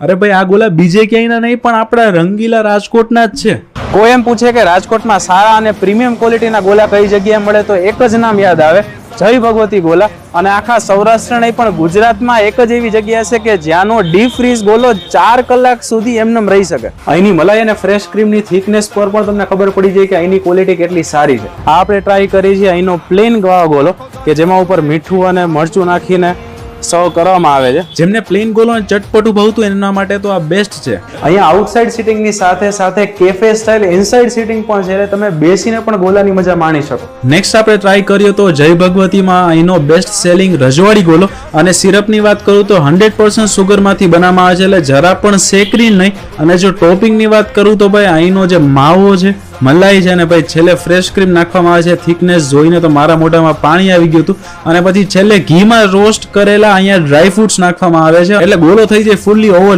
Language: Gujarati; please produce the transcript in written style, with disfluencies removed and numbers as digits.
અરે ભાઈ આ ગોલા બીજે ક્યાંયના નહીં પણ આપણા રંગીલા રાજકોટના જ છે. કોઈ એમ પૂછે કે રાજકોટમાં સારા અને પ્રીમિયમ ક્વોલિટીના ગોલા કઈ જગ્યાએ મળે તો એક જ નામ યાદ આવે, જય ભગવતી ગોલા. અને આખા સૌરાષ્ટ્ર નહીં પણ ગુજરાતમાં એક જ એવી જગ્યા છે કે જ્યાંનો ડીપ ફ્રીઝ ગોલો 4 કલાક સુધી એમનેમ રહી શકે. અહીંની મલાઈ અને ફ્રેશ ક્રીમની થિકનેસ પર પણ તમને ખબર પડી જાય કે અહીંની ક્વોલિટી કેટલી સારી છે. આ આપણે ટ્રાય કરી છે અહીંનો પ્લેન ગોલો કે જેમાં ઉપર મીઠું અને મરચું નાખીને સર્વ કરવામાં આવે છે. જેમને પ્લેન ગોલો અને ચટપટું ભાવતું એના માટે તો આ બેસ્ટ છે. અહીંયા આઉટસાઇડ સિટિંગની સાથે સાથે કેફે સ્ટાઇલ ઇનસાઇડ સિટિંગ પણ છે, તમે બેસીને પણ ગોલાની મજા માણી શકો. નેક્સ્ટ આપણે ટ્રાય કર્યો તો જય ભગવતીમાં અહીંનો બેસ્ટ સેલિંગ રજવાડી ગોલો. અને સિરપની વાત કરું તો 100% સુગરમાંથી બનાવવામાં આવે છે, એટલે જરા પણ સેકરી નહીં. અને જો ટોપિંગની વાત કરું તો ભાઈ અહીંનો જે માવો છે, મલાઈ છે, અને ભાઈ છેલ્લે ફ્રેશ ક્રીમ નાખવામાં આવે છે. થિકનેસ જોઈને તો મારા મોઢામાં પાણી આવી ગયું હતું. અને પછી છેલ્લે ઘીમાં રોસ્ટ કરેલા અહીંયા ડ્રાય ફ્રૂટ્સ નાખવામાં આવે છે, એટલે ગોલો થઈ જાય ફૂલ્લી ઓવર.